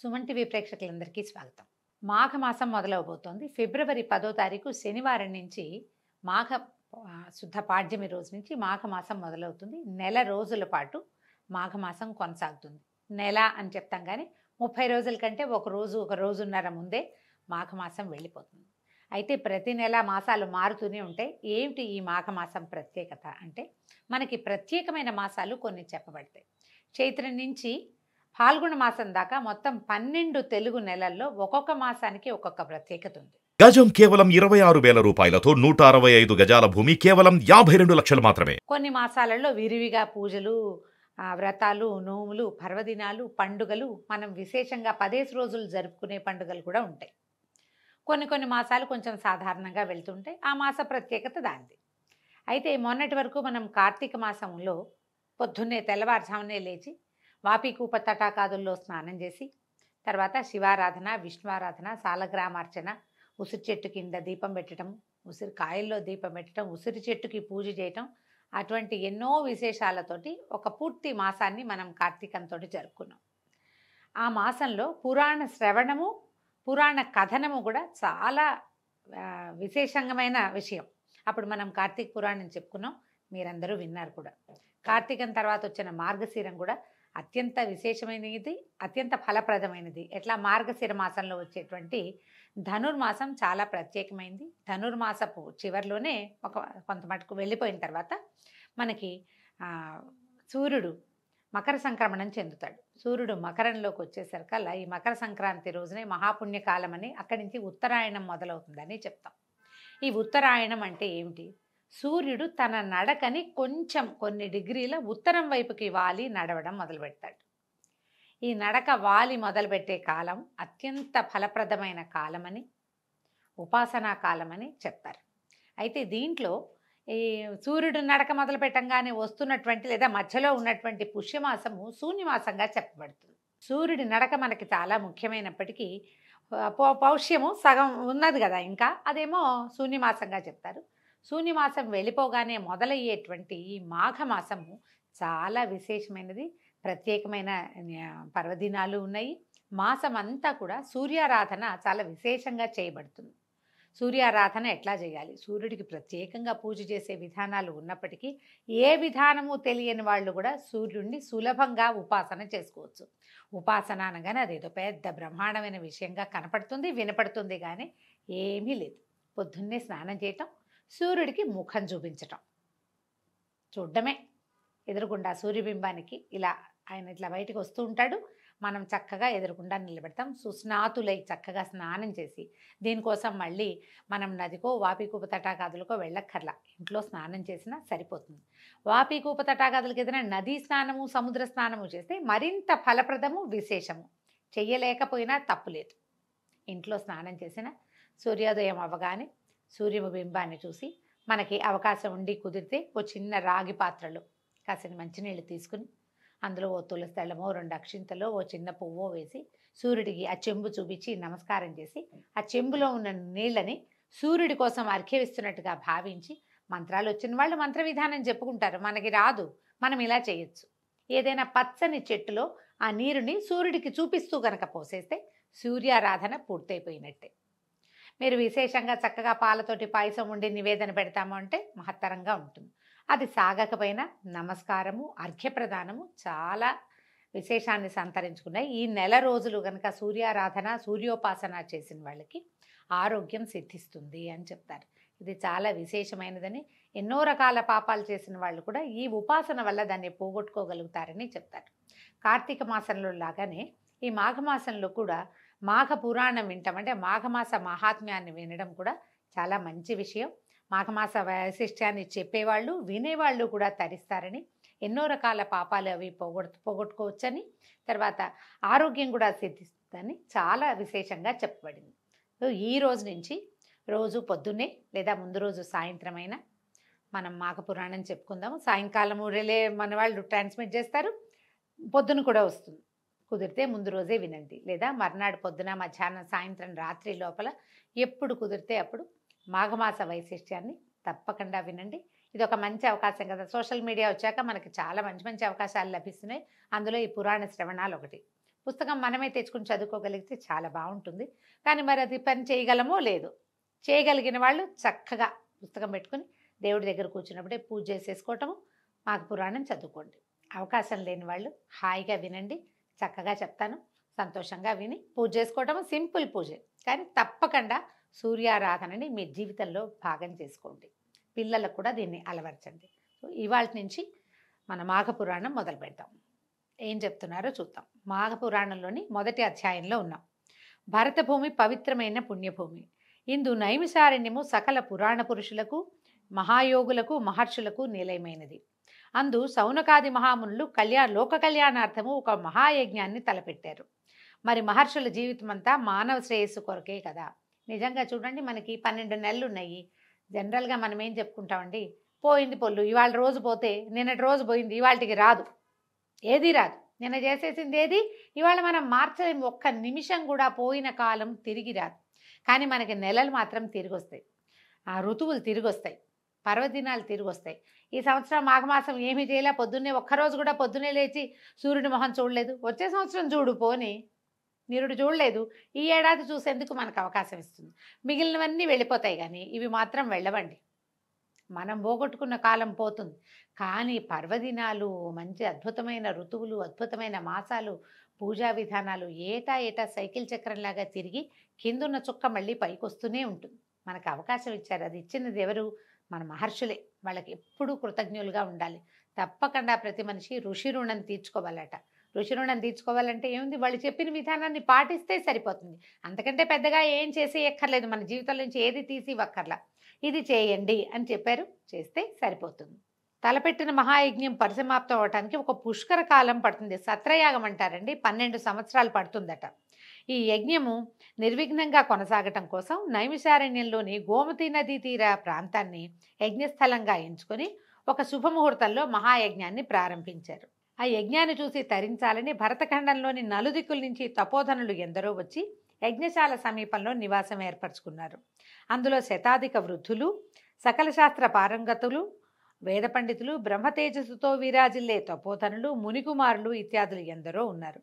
Suman TV ప్రేక్షకులందరికీ స్వాగతం. మాఘమాసం మొదలవబోతోంది. ఫిబ్రవరి 10వ తారీఖు శనివారం నుంచి మాఘ శుద్ధ పాడ్యమి రోజు నుంచి మాఘమాసం మొదలవుతుంది. నెల రోజుల పాటు మాఘమాసం కొనసాగుతుంది. నెల అని చెప్తాం కానీ 30 రోజుల కంటే ఒక రోజున్నర ముందే మాఘమాసం వెళ్ళిపోతుంది. అయితే ప్రతి నెల మాసాలు మారుతూనే ఉంటాయి. ఏమిటి ఈ మాఘమాసం ప్రత్యేకత అంటే, మనకి ప్రత్యేకమైన మాసాలు కొన్ని చెప్పబడతాయి. చైత్రం నుంచి ఫాల్గుణ మాసం దాకా మొత్తం 12 తెలుగు నెలల్లో ఒక్కొక్క మాసానికి ఒక్కొక్క ప్రత్యేకత ఉంది. గజం కేవలం 26,000 రూపాయలతో 165 గజాల భూమి కేవలం 52 లక్షలు మాత్రమే. కొన్ని మాసాలలో విరివిగా పూజలు, వ్రతాలు, నోములు, పర్వదినాలు, పండుగలు, మనం విశేషంగా 10 రోజులు జరుపుకునే పండుగలు కూడా ఉంటాయి. కొన్ని మాసాలు కొంచెం సాధారణంగా వెళ్తుంటాయి. ఆ మాస ప్రత్యేకత దానిది. అయితే మొన్నటి వరకు మనం కార్తీక మాసంలో పొద్దున్నే తెల్లవారుజామునే లేచి వాపీకూప తటాకాదుల్లో స్నానం చేసి, తర్వాత శివారాధన, విష్ణువారాధన, సాలగ్రామార్చన, ఉసిరి చెట్టు కింద దీపం పెట్టడం, ఉసిరి కాయల్లో దీపం పెట్టడం, ఉసిరి చెట్టుకి పూజ చేయటం, అటువంటి ఎన్నో విశేషాలతోటి ఒక పూర్తి మాసాన్ని మనం కార్తీకంతో జరుపుకున్నాం. ఆ మాసంలో పురాణ శ్రవణము, పురాణ కథనము కూడా చాలా విశేషమైన విషయం. అప్పుడు మనం కార్తీక పురాణం చెప్పుకున్నాం, మీరందరూ విన్నారు కూడా. కార్తీకం తర్వాత వచ్చిన మార్గశిరం కూడా అత్యంత విశేషమైనది, అత్యంత ఫలప్రదమైనది. ఎట్లా మార్గశిర మాసంలో వచ్చేటువంటి ధనుర్మాసం చాలా ప్రత్యేకమైంది. ధనుర్మాసపు చివరిలోనే కొంత మటుకు వెళ్ళిపోయిన తర్వాత మనకి సూర్యుడు మకర సంక్రమణం చెందుతాడు. సూర్యుడు మకరంలోకి వచ్చేసరికల్లా ఈ మకర సంక్రాంతి రోజునే మహాపుణ్యకాలం అని, అక్కడి నుంచి ఉత్తరాయణం మొదలవుతుందని చెప్తాం. ఈ ఉత్తరాయణం అంటే ఏమిటి? సూర్యుడు తన నడకని కొంచెం కొన్ని డిగ్రీల ఉత్తరం వైపుకి వాలి నడవడం మొదలుపెడతాడు. ఈ నడక వాలి మొదలుపెట్టే కాలం అత్యంత ఫలప్రదమైన కాలమని, ఉపాసనా కాలమని చెప్తారు. అయితే దీంట్లో ఈ సూర్యుడు నడక మొదలు పెట్టంగానే వస్తున్నటువంటి లేదా మధ్యలో ఉన్నటువంటి పుష్యమాసము శూన్యమాసంగా చెప్పబడుతుంది. సూర్యుడి నడక మనకి చాలా ముఖ్యమైనప్పటికీ పౌష్యము సగం ఉన్నది కదా, ఇంకా అదేమో శూన్యమాసంగా చెప్తారు. శూన్యమాసం వెళ్ళిపోగానే మొదలయ్యేటువంటి ఈ మాఘమాసము చాలా విశేషమైనది. ప్రత్యేకమైన పర్వదినాలు ఉన్నాయి. మాసం అంతా కూడా సూర్యారాధన చాలా విశేషంగా చేయబడుతుంది. సూర్యారాధన ఎట్లా చేయాలి, సూర్యుడికి ప్రత్యేకంగా పూజ చేసే విధానాలు ఉన్నప్పటికీ ఏ విధానము తెలియని వాళ్ళు కూడా సూర్యుడిని సులభంగా ఉపాసన చేసుకోవచ్చు. ఉపాసన అనగానే అదేదో పెద్ద బ్రహ్మాండమైన విషయంగా కనపడుతుంది, వినపడుతుంది, కానీ ఏమీ లేదు. పొద్దున్నే స్నానం చేయటం, సూర్యుడికి ముఖం చూపించటం, చూడడమే ఎదురుగుండా సూర్యబింబానికి. ఇలా ఆయన ఇట్లా బయటకు వస్తూ ఉంటాడు, మనం చక్కగా ఎదురుగుండా నిలబెడతాం. సుస్నాతులై చక్కగా స్నానం చేసి, దీనికోసం మళ్ళీ మనం నదికో వాపీకూప తటాకాదులకో వెళ్ళక్కర్లా, ఇంట్లో స్నానం చేసినా సరిపోతుంది. వాపీకూప తటాకాదులకి ఏదైనా నదీ స్నానము, సముద్ర స్నానము చేస్తే మరింత ఫలప్రదము, విశేషము. చెయ్యలేకపోయినా తప్పులేదు. ఇంట్లో స్నానం చేసిన సూర్యోదయం అవ్వగానే సూర్యబింబాన్ని చూసి, మనకి అవకాశం ఉండి కుదిరితే ఓ చిన్న రాగి పాత్రలో కాసిన మంచినీళ్ళు తీసుకుని, అందులో ఓ తులసి దళమో 2 అక్షింతలో ఓ చిన్న పువ్వో వేసి సూర్యుడికి ఆ చెంబు చూపించి నమస్కారం చేసి, ఆ చెంబులో ఉన్న నీళ్ళని సూర్యుడి కోసం అర్ఘ్యమిస్తున్నట్టుగా భావించి, మంత్రాలు వచ్చిన వాళ్ళు మంత్ర విధానం చెప్పుకుంటారు, మనకి రాదు, మనం ఇలా చేయొచ్చు. ఏదైనా పచ్చని చెట్టులో ఆ నీరుని సూర్యుడికి చూపిస్తూ కనుక పోసేస్తే సూర్యారాధన పూర్తయిపోయినట్టే. మీరు విశేషంగా చక్కగా పాలతోటి పాయసం ఉండి నివేదన పెడతాము అంటే మహత్తరంగా ఉంటుంది. అది సాగకపోయినా నమస్కారము, అర్ఘ్యప్రదానము చాలా విశేషాన్ని సంతరించుకున్నాయి. ఈ నెల రోజులు కనుక సూర్యారాధన, సూర్యోపాసన చేసిన వాళ్ళకి ఆరోగ్యం సిద్ధిస్తుంది అని చెప్తారు. ఇది చాలా విశేషమైనదని, ఎన్నో రకాల పాపాలు చేసిన వాళ్ళు కూడా ఈ ఉపాసన వల్ల దాన్ని పోగొట్టుకోగలుగుతారని చెప్తారు. కార్తీక మాసంలో లాగానే ఈ మాఘమాసంలో కూడా మాఘ పురాణం వింటాం, అంటే మాఘమాస మహాత్మ్యాన్ని వినడం కూడా చాలా మంచి విషయం. మాఘమాస వైశిష్ట్యాన్ని చెప్పేవాళ్ళు, వినేవాళ్ళు కూడా తరిస్తారని, ఎన్నో రకాల పాపాలు అవి పోగొట్టుకోవచ్చని, తర్వాత ఆరోగ్యం కూడా సిద్ధిస్తుందని చాలా విశేషంగా చెప్పబడింది. సో ఈ రోజు నుంచి రోజు పొద్దున్నే లేదా ముందు రోజు సాయంత్రమైనా మనం మాఘ పురాణం చెప్పుకుందాము. సాయంకాలము రిలే మన వాళ్ళు ట్రాన్స్మిట్ చేస్తారు, పొద్దున కూడా వస్తుంది. కుదిరితే ముందు రోజే వినండి, లేదా మర్నాడు పొద్దున, మధ్యాహ్నం, సాయంత్రం, రాత్రి లోపల ఎప్పుడు కుదిరితే అప్పుడు మాఘమాస వైశిష్ట్యాన్ని తప్పకుండా వినండి. ఇది ఒక మంచి అవకాశం కదా. సోషల్ మీడియా వచ్చాక మనకి చాలా మంచి మంచి అవకాశాలు లభిస్తున్నాయి. అందులో ఈ పురాణ శ్రవణాలు ఒకటి. పుస్తకం మనమే తెచ్చుకుని చదువుకోగలిగితే చాలా బాగుంటుంది. కానీ మరి అది పని చేయగలమో లేదు. చేయగలిగిన వాళ్ళు చక్కగా పుస్తకం పెట్టుకుని దేవుడి దగ్గర కూర్చున్నప్పుడే పూజ చేసేసుకోవటము, మాఘ పురాణం చదువుకోండి. అవకాశం లేని వాళ్ళు హాయిగా వినండి, చక్కగా చెప్తాను, సంతోషంగా విని పూజ చేసుకోవటము సింపుల్ పూజే. కానీ తప్పకుండా సూర్యారాధనని మీ జీవితంలో భాగం చేసుకోండి. పిల్లలకు కూడా దీన్ని అలవర్చండి. సో ఇవాళ నుంచి మన మాఘ పురాణం మొదలు పెడతాం. ఏం చెప్తున్నారో చూద్దాం. మాఘ పురాణంలోని మొదటి అధ్యాయంలో ఉన్నాం. భరతభూమి పవిత్రమైన పుణ్యభూమి. ఇందు నైమిషారణ్యము సకల పురాణ పురుషులకు, మహాయోగులకు, మహర్షులకు నిలయమైనది. అందు సౌనకాది మహామునులు లోక కళ్యాణార్థము ఒక మహాయజ్ఞాన్ని తలపెట్టారు. మరి మహర్షుల జీవితం అంతా మానవ శ్రేయస్సు కొరకే కదా. నిజంగా చూడండి, మనకి 12 నెలలు ఉన్నాయి. జనరల్గా మనం ఏం చెప్పుకుంటామండి, పోయింది పొల్లు, ఇవాళ రోజు పోతే నిన్నటి రోజు పోయింది, ఇవాళకి రాదు, ఏది రాదు. నిన్న చేసేసింది ఏది ఇవాళ మనం మార్చలేము. ఒక్క నిమిషం కూడా పోయిన కాలం తిరిగి రాదు. కానీ మనకి నెలలు మాత్రం తిరిగి వస్తాయి, ఆ ఋతువులు తిరిగి వస్తాయి, పర్వదినాలు తిరిగి వస్తాయి. ఈ సంవత్సరం మాఘమాసం ఏమీ చేయలే, పొద్దున్నే ఒక్కరోజు కూడా పొద్దున్నే లేచి సూర్యుడి మొహం చూడలేదు. వచ్చే సంవత్సరం చూడు పోని, నిరుడు చూడలేదు, ఈ ఏడాది చూసేందుకు మనకు అవకాశం ఇస్తుంది. మిగిలినవన్నీ వెళ్ళిపోతాయి కానీ ఇవి మాత్రం వెళ్ళవండి. మనం పోగొట్టుకున్న కాలం పోతుంది. కానీ పర్వదినాలు, మంచి అద్భుతమైన ఋతువులు, అద్భుతమైన మాసాలు, పూజా విధానాలు ఏటా సైకిల్ చక్రంలాగా తిరిగి కిందున్న చుక్క మళ్ళీ పైకి వస్తూనే ఉంటుంది. మనకు అవకాశం ఇచ్చారు. అది ఇచ్చినది ఎవరు? మన మహర్షులే. వాళ్ళకి ఎప్పుడూ కృతజ్ఞులుగా ఉండాలి. తప్పకుండా ప్రతి మనిషి ఋషి రుణం తీర్చుకోవాలట. ఋషి రుణం తీర్చుకోవాలంటే ఏముంది, వాళ్ళు చెప్పిన విధానాన్ని పాటిస్తే సరిపోతుంది. అంతకంటే పెద్దగా ఏం చేసి ఎక్కర్లేదు. మన జీవితం నుంచి ఏది తీసి ఇవ్వక్కర్లా. ఇది చేయండి అని చెప్పారు, చేస్తే సరిపోతుంది. తలపెట్టిన మహాయజ్ఞం పరిసమాప్తం అవటానికి ఒక పుష్కర కాలం పడుతుంది. సత్రయాగం అంటారండి, 12 సంవత్సరాలు పడుతుందట. ఈ యజ్ఞము నిర్విఘ్నంగా కొనసాగటం కోసం నైమిషారణ్యంలోని గోమతి నదీ తీర ప్రాంతాన్ని యజ్ఞస్థలంగా ఎంచుకొని ఒక శుభముహూర్తంలో మహాయజ్ఞాన్ని ప్రారంభించారు. ఆ యజ్ఞాన్ని చూసి తరించాలని భరతఖండంలోని నలుదిక్కుల నుంచి తపోధనులు ఎందరో వచ్చి యజ్ఞశాల సమీపంలో నివాసం ఏర్పరచుకున్నారు. అందులో శతాధిక వృద్ధులు, సకల శాస్త్ర పారంగతులు, వేద పండితులు, బ్రహ్మతేజస్సుతో విరాజిల్లే తపోధనులు, మునికుమారులు ఇత్యాదులు ఎందరో ఉన్నారు.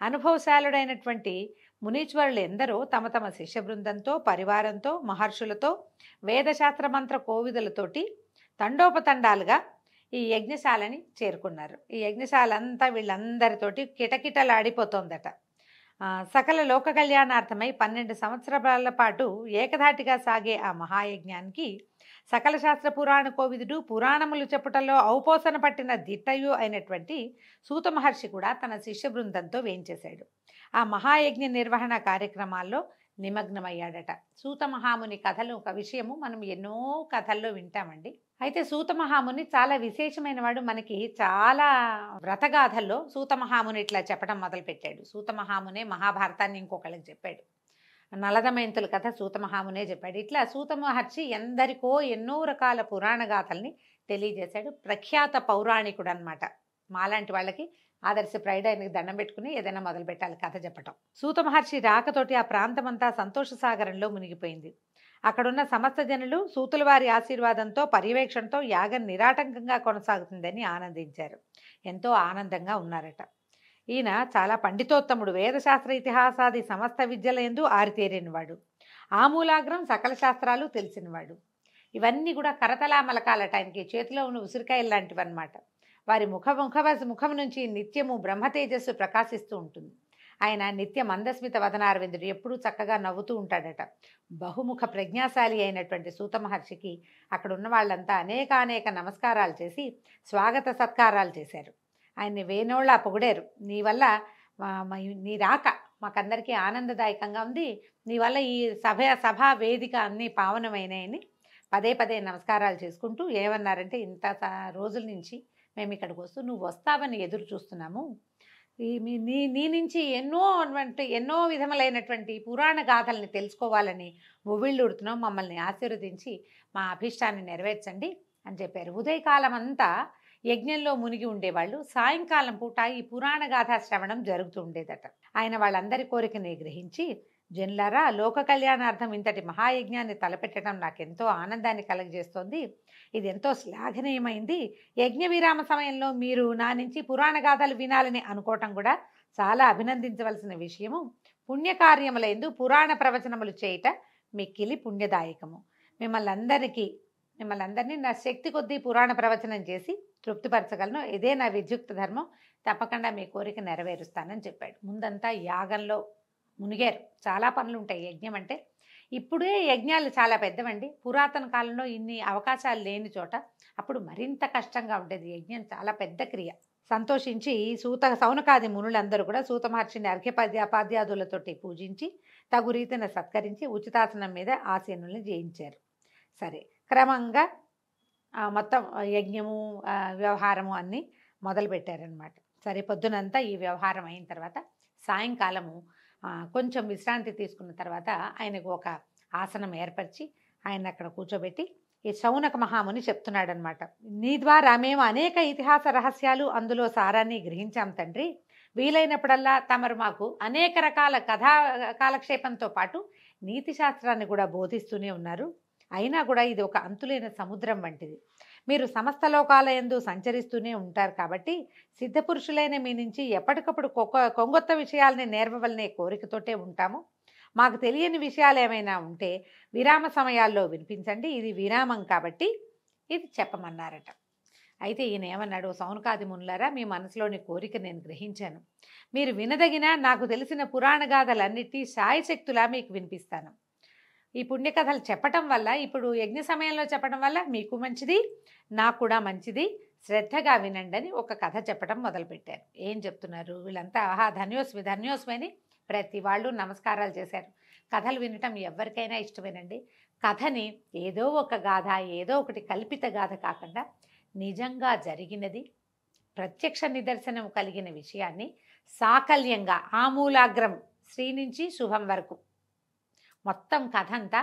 అనుభవశాలుడైనటువంటి మునీశ్వరులు ఎందరో తమ తమ శిష్య బృందంతో, పరివారంతో, మహర్షులతో, వేదశాస్త్ర మంత్ర కోవిదలతోటి తండోపతండాలుగా ఈ యజ్ఞశాలని చేరుకున్నారు. ఈ యజ్ఞశాల అంతా వీళ్ళందరితోటి కిటకిటలాడిపోతోందట. సకల లోక కళ్యాణార్థమై 12 సంవత్సరాల పాటు ఏకధాటిగా సాగే ఆ మహాయజ్ఞానికి సకల శాస్త్ర పురాణ కోవిదుడు, పురాణములు చెప్పుటల్లో ఔపోసన పట్టిన దిట్టయు అయినటువంటి సూత మహర్షి కూడా తన శిష్య బృందంతో వేంచేశాడు. ఆ మహాయజ్ఞ నిర్వహణ కార్యక్రమాల్లో నిమగ్నమయ్యాడట. సూత మహాముని కథలు ఒక విషయము మనం ఎన్నో కథల్లో వింటామండి. అయితే సూత మహాముని చాలా విశేషమైన వాడు. మనకి చాలా వ్రతగాథల్లో సూత మహాముని ఇట్లా చెప్పడం మొదలుపెట్టాడు. సూత మహామునే మహాభారతాన్ని ఇంకొకళ్ళకి చెప్పాడు. నలదమయంతుల కథ సూత మహామునే చెప్పాడు. ఇట్లా సూత మహర్షి ఎందరికో ఎన్నో రకాల పురాణ గాథల్ని తెలియజేశాడు. ప్రఖ్యాత పౌరాణికుడు అనమాట. మాలాంటి వాళ్ళకి ఆదర్శప్రాయుడు. ఆయనకి దండం పెట్టుకుని ఏదైనా మొదలు పెట్టాలి కథ చెప్పటం. సూత మహర్షి రాకతోటి ఆ ప్రాంతమంతా సంతోష సాగరంలో మునిగిపోయింది. అక్కడున్న సమస్త జనులు సూతుల వారి ఆశీర్వాదంతో, పర్యవేక్షణతో యాగం నిరాటంకంగా కొనసాగుతుందని ఆనందించారు. ఎంతో ఆనందంగా ఉన్నారట. ఈయన చాలా పండితోత్తముడు. వేదశాస్త్ర ఇతిహాసాది సమస్త విద్యల యందు ఆరితేరినవాడు. ఆమూలాగ్రం సకల శాస్త్రాలు తెలిసినవాడు. ఇవన్నీ కూడా కరతలామలకాలట. ఆయనకి చేతిలో ఉన్న ఉసిరికాయలు లాంటివి అన్నమాట. వారి ముఖం నుంచి నిత్యము బ్రహ్మతేజస్సు ప్రకాశిస్తూ ఉంటుంది. ఆయన నిత్య మందస్మిత వదనారవిందుడు, ఎప్పుడూ చక్కగా నవ్వుతూ ఉంటాడట. బహుముఖ ప్రజ్ఞాశాలి అయినటువంటి సూత మహర్షికి అక్కడ ఉన్న వాళ్ళంతా అనేక నమస్కారాలు చేసి స్వాగత సత్కారాలు చేశారు. ఆయన్ని వేనోళ్ళ పొగిడారు. నీ వల్ల నీ రాక మాకందరికీ ఆనందదాయకంగా ఉంది. నీ వల్ల ఈ సభా వేదిక అన్నీ పావనమైనాయని పదే నమస్కారాలు చేసుకుంటూ ఏమన్నారంటే, ఇంత రోజుల నుంచి మేము ఇక్కడికి వస్తూ నువ్వు వస్తావని ఎదురు చూస్తున్నాము. నీ నుంచి ఎన్నో విధములైనటువంటి పురాణ గాథల్ని తెలుసుకోవాలని ఉవ్విళ్ళూడుతున్నాం. మమ్మల్ని ఆశీర్వదించి మా అభిష్టాన్ని నెరవేర్చండి అని చెప్పారు. ఉదయకాలం అంతా యజ్ఞంలో మునిగి ఉండేవాళ్ళు. సాయంకాలం పూట ఈ పురాణ గాథా శ్రవణం జరుగుతూ ఉండేదట. ఆయన వాళ్ళందరి కోరికని గ్రహించి జనులారా, లోక కళ్యాణార్థం ఇంతటి మహాయజ్ఞాన్ని తలపెట్టడం నాకెంతో ఆనందాన్ని కలగజేస్తోంది. ఇది ఎంతో శ్లాఘనీయమైంది. యజ్ఞ విరామ సమయంలో మీరు నా నుంచి పురాణ గాథలు వినాలని అనుకోవటం కూడా చాలా అభినందించవలసిన విషయము. పుణ్యకార్యములందు పురాణ ప్రవచనములు చేయుట మిక్కిలి పుణ్యదాయకము. మిమ్మల్ని అందరినీ నా శక్తి కొద్దీ పురాణ ప్రవచనం చేసి తృప్తిపరచగలను. ఇదే నా విద్యుక్త ధర్మం. తప్పకుండా మీ కోరిక నెరవేరుస్తానని చెప్పాడు. ముందంతా యాగంలో మునిగారు. చాలా పనులు ఉంటాయి యజ్ఞం అంటే. ఇప్పుడే యజ్ఞాలు చాలా పెద్దవండి. పురాతన కాలంలో ఇన్ని అవకాశాలు లేని చోట అప్పుడు మరింత కష్టంగా ఉండేది. యజ్ఞం చాలా పెద్ద క్రియ. సంతోషించి సౌనకాది మునులందరూ కూడా సూత మహర్షిని అర్ఘ్యపాద్యాదులతోటి పూజించి తగు రీతిన సత్కరించి ఉచితాసనం మీద ఆసీనుల్ని జయించారు. సరే, క్రమంగా మొత్తం యజ్ఞము వ్యవహారము అన్నీ మొదలుపెట్టారనమాట. సరే, పొద్దునంతా ఈ వ్యవహారం అయిన తర్వాత సాయంకాలము కొంచెం విశ్రాంతి తీసుకున్న తర్వాత ఆయనకు ఒక ఆసనం ఏర్పరిచి ఆయన అక్కడ కూర్చోబెట్టి ఈ శౌనక మహాముని చెప్తున్నాడనమాట. నీ ద్వారా మేము అనేక ఇతిహాస రహస్యాలు అందులో సారాన్ని గ్రహించాం తండ్రి. వీలైనప్పుడల్లా తమరు మాకు అనేక రకాల కథా కాలక్షేపంతో పాటు నీతి శాస్త్రాన్ని కూడా బోధిస్తూనే ఉన్నారు. అయినా కూడా ఇది ఒక అంతులేని సముద్రం వంటిది. మీరు సమస్త లోకాల యందు సంచరిస్తూనే ఉంటారు కాబట్టి సిద్ధపురుషులైన మీ నుంచి ఎప్పటికప్పుడు కొంగొత్త విషయాలని నేర్వవలనే కోరికతోటే ఉంటాము. మాకు తెలియని విషయాలు ఏమైనా ఉంటే విరామ సమయాల్లో వినిపించండి. ఇది విరామం కాబట్టి ఇది చెప్పమన్నారట. అయితే ఈయన ఏమన్నాడు, సౌనకాది మునులారా, మీ మనసులోని కోరిక నేను గ్రహించాను. మీరు వినదగిన నాకు తెలిసిన పురాణ గాథలన్నిటి శాయశక్తులా మీకు వినిపిస్తాను. ఈ పుణ్యకథలు చెప్పటం వల్ల, ఇప్పుడు యజ్ఞ సమయంలో చెప్పడం వల్ల మీకు మంచిది, నాకు కూడా మంచిది. శ్రద్ధగా వినండి అని ఒక కథ చెప్పడం మొదలుపెట్టారు. ఏం చెప్తున్నారు వీళ్ళంతా? ధన్యోస్మి అని ప్రతి వాళ్ళు నమస్కారాలు చేశారు. కథలు వినటం ఎవరికైనా ఇష్టమేనండి. కథని ఏదో ఒక గాథ, ఏదో ఒకటి కల్పిత గాథ కాకుండా నిజంగా జరిగినది, ప్రత్యక్ష నిదర్శనం కలిగిన విషయాన్ని సాకల్యంగా ఆమూలాగ్రం శ్రీ నుంచి శుభం వరకు మొత్తం కథ అంతా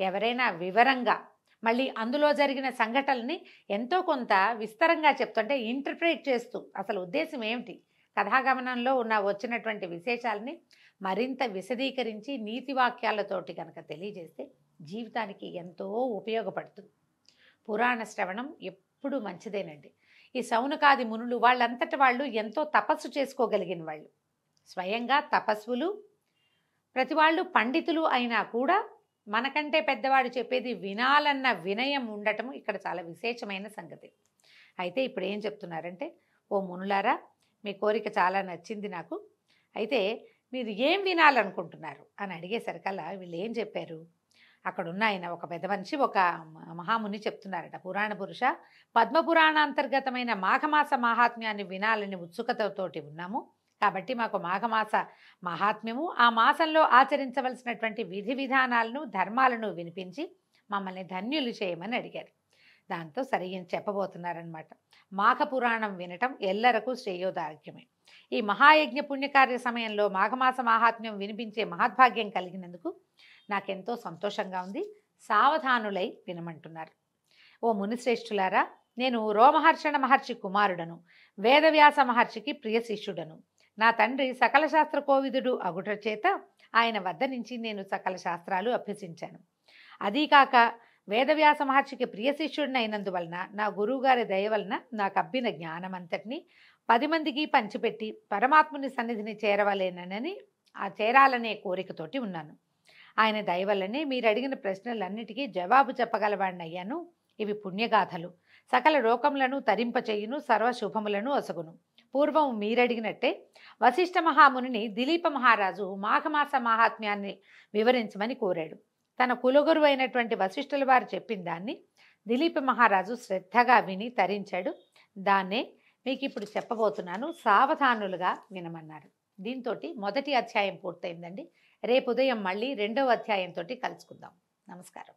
ఎవరైనా వివరంగా, మళ్ళీ అందులో జరిగిన సంఘటనల్ని ఎంతో కొంత విస్తరంగా చెప్తుంటే ఇంటర్ప్రిట్ చేస్తూ అసలు ఉద్దేశం ఏమిటి, కథాగమనంలో వచ్చినటువంటి విశేషాలని మరింత విశదీకరించి నీతి వాక్యాలతోటి కనుక తెలియజేస్తే జీవితానికి ఎంతో ఉపయోగపడుతుంది. పురాణ శ్రవణం ఎప్పుడు మంచిదేనండి. ఈ సౌనకాది మునులు వాళ్ళంతటి వాళ్ళు ఎంతో తపస్సు చేసుకోగలిగిన వాళ్ళు, స్వయంగా తపస్సులు, ప్రతి వాళ్ళు పండితులు అయినా కూడా మనకంటే పెద్దవాడు చెప్పేది వినాలన్న వినయం ఉండటం ఇక్కడ చాలా విశేషమైన సంగతి. అయితే ఇప్పుడు ఏం చెప్తున్నారంటే, ఓ మునులారా, మీ కోరిక చాలా నచ్చింది నాకు. అయితే మీరు ఏం వినాలనుకుంటున్నారు అని అడిగేసరికల్లా వీళ్ళు ఏం చెప్పారు, అక్కడున్న ఆయన ఒక పెద్ద మనిషి, ఒక మహాముని చెప్తున్నారట. పురాణ పురుష, పద్మపురాణాంతర్గతమైన మాఘమాస మహాత్మ్యాన్ని వినాలని ఉత్సుకతతోటి ఉన్నాము. కాబట్టి మాకు మాఘమాస మహాత్మ్యము, ఆ మాసంలో ఆచరించవలసినటువంటి విధి విధానాలను, ధర్మాలను వినిపించి మమ్మల్ని ధన్యులు చేయమని అడిగారు. దాంతో సరిగ్గా చెప్పబోతున్నారనమాట. మాఘ పురాణం వినటం ఎల్లరకు శ్రేయోదార్ఘ్యమే. ఈ మహాయజ్ఞ పుణ్యకార్య సమయంలో మాఘమాస మహాత్మ్యం వినిపించే మహద్భాగ్యం కలిగినందుకు నాకెంతో సంతోషంగా ఉంది. సావధానులై వినమంటున్నారు. ఓ మునిశ్రేష్ఠులారా, నేను రోమహర్షణ మహర్షి కుమారుడను, వేదవ్యాస మహర్షికి ప్రియ శిష్యుడను. నా తండ్రి సకల శాస్త్ర కోవిదుడు అగుట చేత ఆయన వద్ద నుంచి నేను సకల శాస్త్రాలు అభ్యసించాను. అదీకాక వేదవ్యాస మహర్షికి ప్రియ శిష్యుడిని అయినందువలన నా గురువుగారి దయ వలన నాకు అబ్బిన జ్ఞానమంతటిని 10 మందికి పంచిపెట్టి పరమాత్ముని సన్నిధిని చేరాలనే కోరికతోటి ఉన్నాను. ఆయన దయ వల్లనే మీరు అడిగిన ప్రశ్నలన్నిటికీ జవాబు చెప్పగలవాడిని అయ్యాను. ఇవి పుణ్యగాథలు, సకల లోకములను తరింపచేయును, సర్వశుభములను ఒసగును. పూర్వం మీరడిగినట్టే వశిష్ఠ మహామునిని దిలీప మహారాజు మాఘమాస మహాత్మ్యాన్ని వివరించమని కోరాడు. తన కులగురు అయినటువంటి వశిష్ఠుల వారు చెప్పిన దాన్ని దిలీప మహారాజు శ్రద్ధగా విని తరించాడు. దాన్నే మీకు ఇప్పుడు చెప్పబోతున్నాను, సావధానులుగా వినమన్నారు. దీంతో మొదటి అధ్యాయం పూర్తయిందండి. రేపు ఉదయం మళ్ళీ 2వ అధ్యాయంతో కలుసుకుందాం. నమస్కారం.